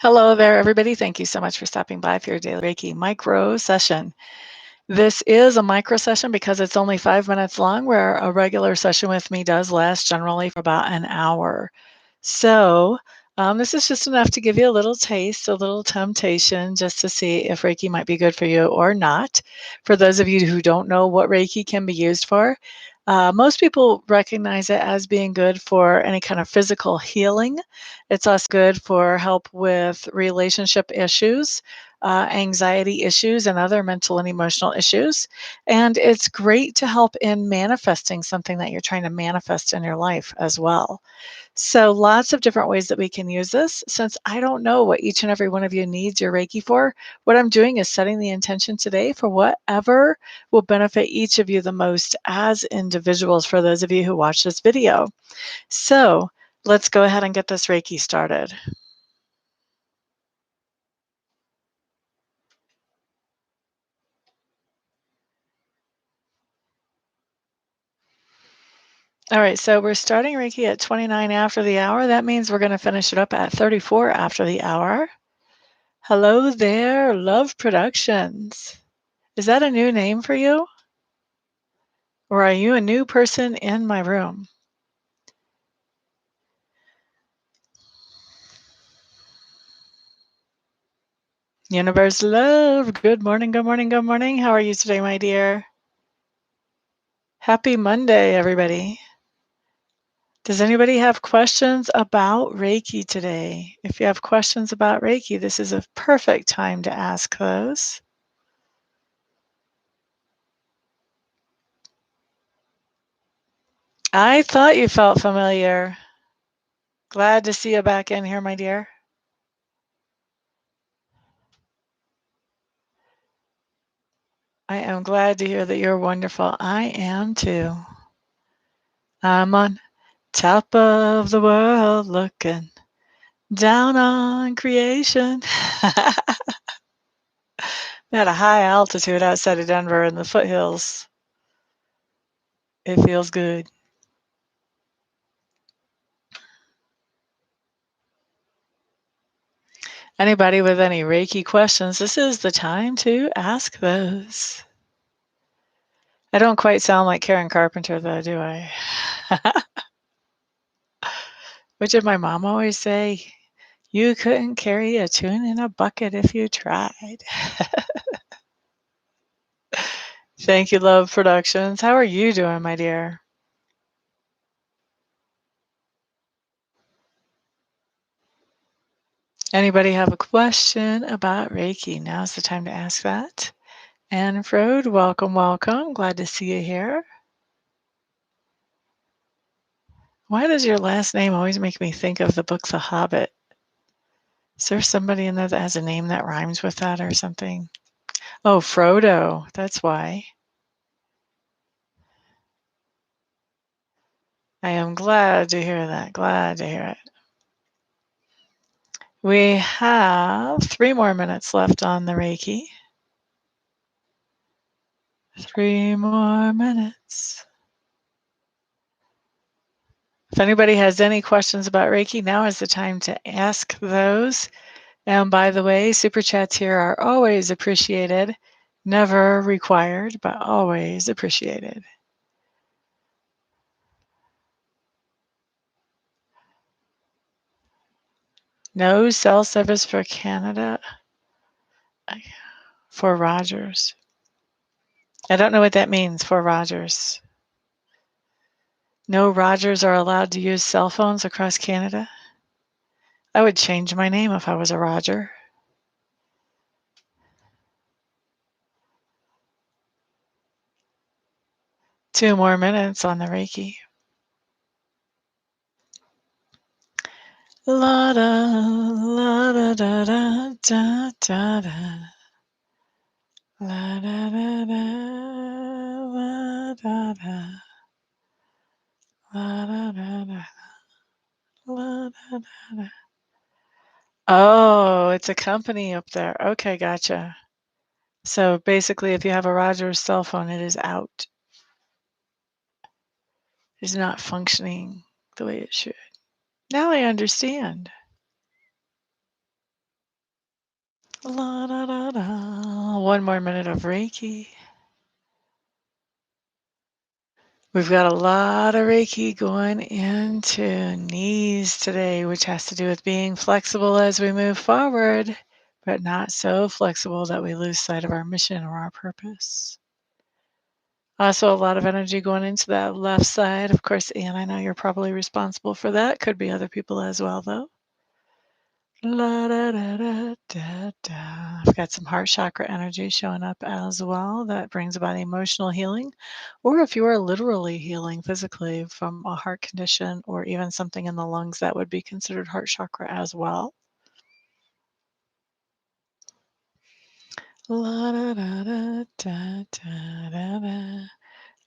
Hello there, everybody. Thank you so much for stopping by for your daily Reiki micro session. This is a micro session because it's only 5 minutes long, where a regular session with me does last generally for about an hour. This is just enough to give you a little taste, a little temptation, just to see if Reiki might be good for you or not. For those of you who don't know what Reiki can be used for, most people recognize it as being good for any kind of physical healing. It's also good for help with relationship issues, anxiety issues, and other mental and emotional issues. And it's great to help in manifesting something that you're trying to manifest in your life as well. So, lots of different ways that we can use this. Since I don't know what each and every one of you needs your Reiki for, what I'm doing is setting the intention today for whatever will benefit each of you the most as individuals, for those of you who watch this video. So, let's go ahead and get this Reiki started. All right, so we're starting Reiki at 29 after the hour. That means we're going to finish it up at 34 after the hour. Hello there, Love Productions. Is that a new name for you? Or are you a new person in my room? Universe Love, good morning, good morning, good morning. How are you today, my dear? Happy Monday, everybody. Does anybody have questions about Reiki today? If you have questions about Reiki, this is a perfect time to ask those. I thought you felt familiar. Glad to see you back in here, my dear. I am glad to hear that you're wonderful. I am too. I'm on top of the world looking down on creation. At a high altitude outside of Denver in the foothills. It feels good. Anybody with any Reiki questions, this is the time to ask those. I don't quite sound like Karen Carpenter, though, do I? What did my mom always say? You couldn't carry a tune in a bucket if you tried. Thank you, Love Productions. How are you doing, my dear? Anybody have a question about Reiki? Now's the time to ask that. Anne Frode, welcome, welcome. Glad to see you here. Why does your last name always make me think of the book The Hobbit? Is there somebody in there that has a name that rhymes with that or something? Oh, Frodo. That's why. I am glad to hear that. Glad to hear it. We have 3 more minutes left on the Reiki. 3 more minutes. If anybody has any questions about Reiki, now is the time to ask those. And by the way, super chats here are always appreciated. Never required, but always appreciated. No cell service for Canada for Rogers. I don't know what that means for Rogers. No Rogers are allowed to use cell phones across Canada. I would change my name if I was a Roger. Two more minutes on the Reiki. La da la da da da da da da. La da da da la da da. La da da da. La da da da. Oh, it's a company up there. Okay, gotcha. So basically, if you have a Rogers cell phone, it is out. It's not functioning the way it should. Now I understand. La da da da. One more minute of Reiki. We've got a lot of Reiki going into knees today, which has to do with being flexible as we move forward, but not so flexible that we lose sight of our mission or our purpose. Also, a lot of energy going into that left side. Of course, Anne, I know you're probably responsible for that. Could be other people as well, though. La da da da da da. I've got some heart chakra energy showing up as well. That brings about emotional healing, or if you are literally healing physically from a heart condition or even something in the lungs, that would be considered heart chakra as well. La da da da da da da da.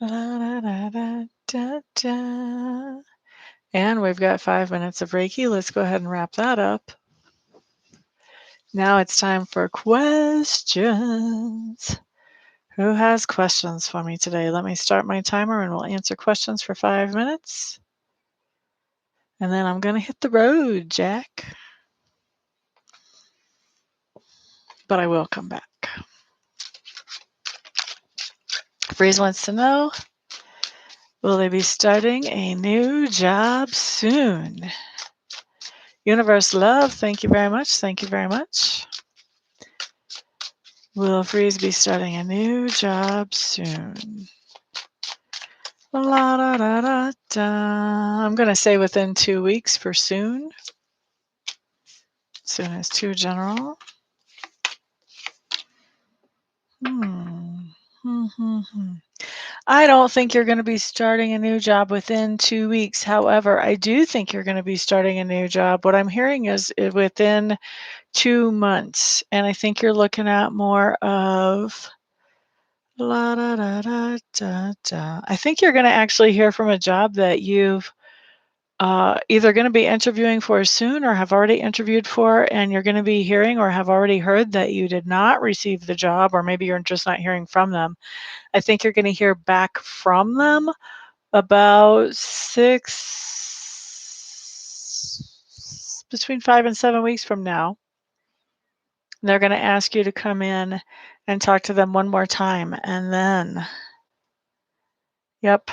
La da da da da da. And we've got 5 minutes of Reiki. Let's go ahead and wrap that up. Now it's time for questions. Who has questions for me today? Let me start my timer and we'll answer questions for 5 minutes. And then I'm going to hit the road, Jack. But I will come back. Freeze wants to know, will they be starting a new job soon? Universe Love, thank you very much. Thank you very much. Will Freeze be starting a new job soon? La da da da da. I'm going to say within 2 weeks for soon. Soon is too general. I don't think you're going to be starting a new job within 2 weeks. However, I do think you're going to be starting a new job. What I'm hearing is within 2 months. And I think you're looking at more of la da da da da da. I think you're going to actually hear from a job that you've either going to be interviewing for soon or have already interviewed for, and you're going to be hearing or have already heard that you did not receive the job, or maybe you're just not hearing from them. I think you're going to hear back from them about between 5 and 7 weeks from now. They're going to ask you to come in and talk to them one more time, and then, yep.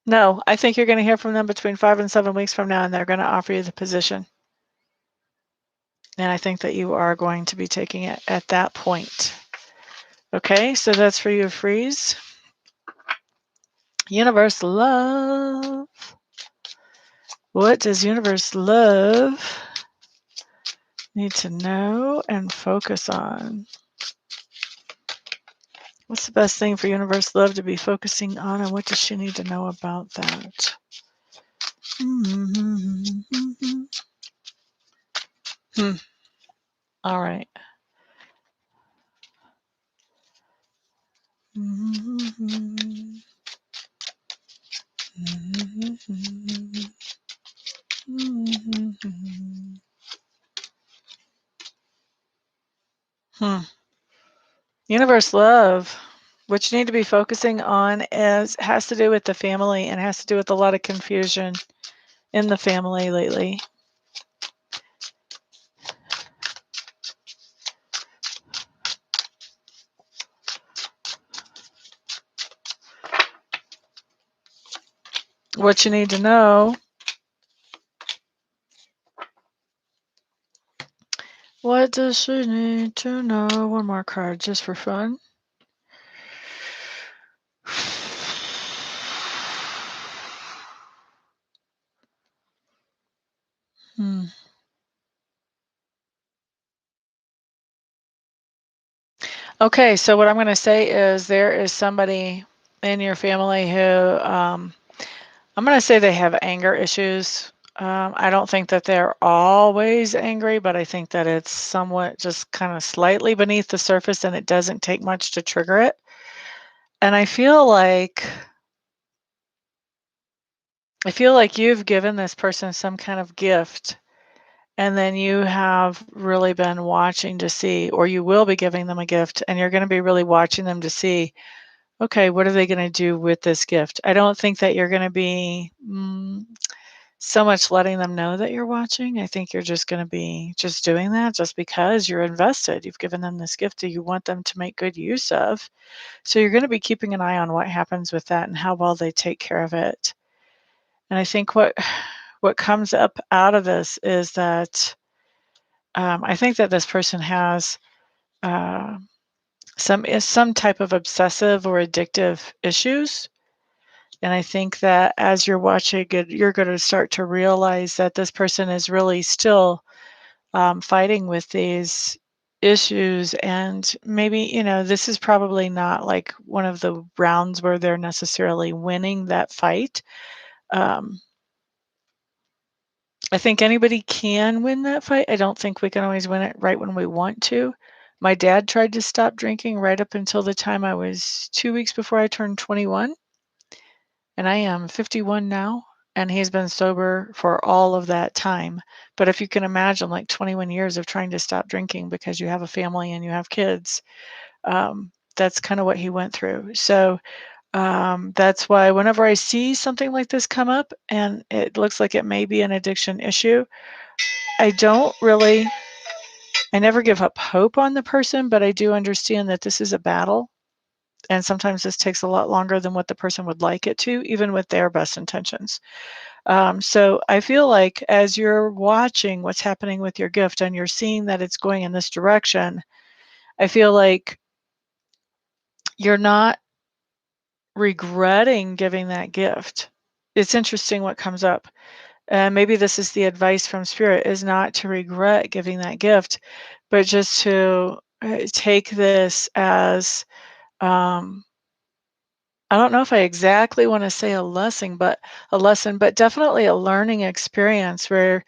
No, I think you're going to hear from them between 5 and 7 weeks from now, and they're going to offer you the position. And I think that you are going to be taking it at that point. Okay, so that's for you, Freeze. Universe Love. What does Universe Love need to know and focus on? What's the best thing for Universe Love to be focusing on, and what does she need to know about that? All right. Universe Love, what you need to be focusing on has to do with the family and has to do with a lot of confusion in the family lately. What you need to know. What does she need to know? One more card just for fun. Okay, so what I'm going to say is there is somebody in your family who I'm going to say they have anger issues. I don't think that they're always angry, but I think that it's somewhat just kind of slightly beneath the surface and it doesn't take much to trigger it. And I feel like you've given this person some kind of gift, and then you have really been watching to see, or you will be giving them a gift, and you're going to be really watching them to see, okay, what are they going to do with this gift? I don't think that you're going to be so much letting them know that you're watching. I think you're just going to be just doing that just because you're invested. You've given them this gift that you want them to make good use of. So you're going to be keeping an eye on what happens with that and how well they take care of it. And I think what comes up out of this is that I think that this person has uh, some type of obsessive or addictive issues. And I think that as you're watching it, you're going to start to realize that this person is really still fighting with these issues. And maybe, this is probably not like one of the rounds where they're necessarily winning that fight. Um, I think anybody can win that fight. I don't think we can always win it right when we want to. My dad tried to stop drinking right up until the time I was 2 weeks before I turned 21. And I am 51 now, and he's been sober for all of that time. But if you can imagine, like 21 years of trying to stop drinking because you have a family and you have kids, that's kind of what he went through. So that's why whenever I see something like this come up and it looks like it may be an addiction issue, I don't really, I never give up hope on the person, but I do understand that this is a battle. And sometimes this takes a lot longer than what the person would like it to, even with their best intentions. So I feel like as you're watching what's happening with your gift and you're seeing that it's going in this direction, I feel like you're not regretting giving that gift. It's interesting what comes up. Maybe this is the advice from Spirit is not to regret giving that gift, but just to take this as um, I don't know if I exactly want to say a lesson, but definitely a learning experience where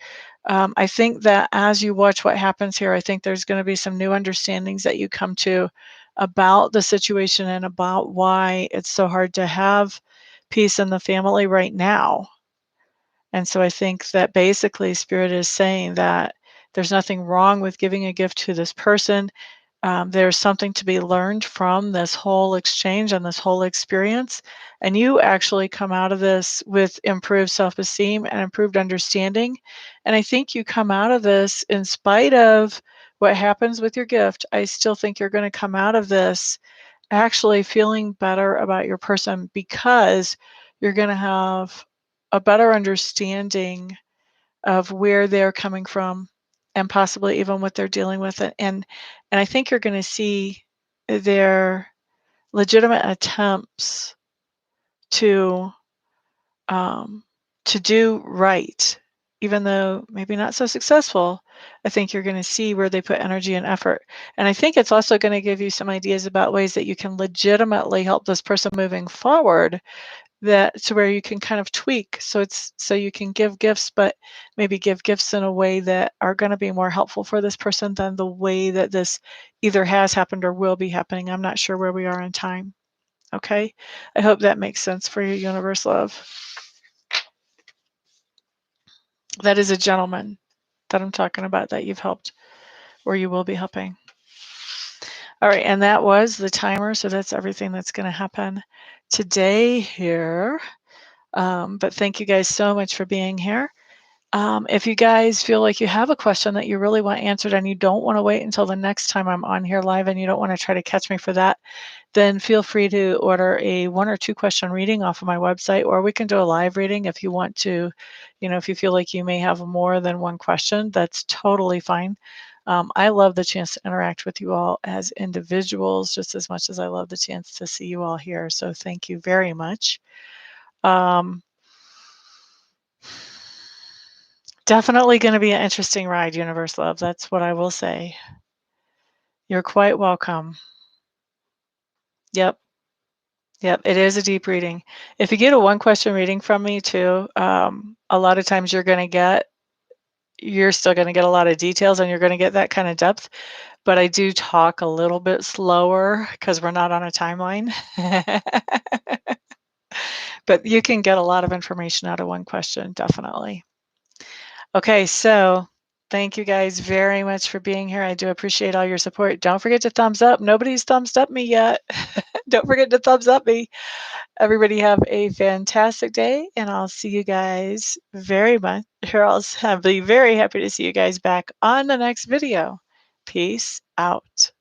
I think that as you watch what happens here, I think there's going to be some new understandings that you come to about the situation and about why it's so hard to have peace in the family right now. And so I think that basically Spirit is saying that there's nothing wrong with giving a gift to this person. There's something to be learned from this whole exchange and this whole experience. And you actually come out of this with improved self esteem and improved understanding. And I think you come out of this in spite of what happens with your gift. I still think you're going to come out of this actually feeling better about your person because you're going to have a better understanding of where they're coming from and possibly even what they're dealing with. And I think you're going to see their legitimate attempts to um, to do right, even though maybe not so successful. I think you're going to see where they put energy and effort. And I think it's also going to give you some ideas about ways that you can legitimately help this person moving forward that to where you can kind of tweak so you can give gifts but maybe give gifts in a way that are going to be more helpful for this person than the way that this either has happened or will be happening. I'm not sure where we are in time. Okay, I hope that makes sense for you, universe love. That is a gentleman that I'm talking about that you've helped or you will be helping. All right, and that was the timer, so that's everything that's going to happen today here. But thank you guys so much for being here. If you guys feel like you have a question that you really want answered and you don't want to wait until the next time I'm on here live and you don't want to try to catch me for that, then feel free to order a 1 or 2 question reading off of my website, or we can do a live reading if you want to. If you feel like you may have more than one question, that's totally fine. I love the chance to interact with you all as individuals just as much as I love the chance to see you all here. So thank you very much. Um, Definitely going to be an interesting ride, Universe Love. That's what I will say. You're quite welcome. Yep. Yep. It is a deep reading. If you get a one question reading from me too, a lot of times you're still going to get a lot of details and you're going to get that kind of depth. But I do talk a little bit slower because we're not on a timeline. But you can get a lot of information out of one question, definitely. Okay, so thank you guys very much for being here. I do appreciate all your support. Don't forget to thumbs up. Nobody's thumbs up me yet. Don't forget to thumbs up me. Everybody have a fantastic day, and I'll see you guys very much, or I'll be very happy to see you guys back on the next video. Peace out.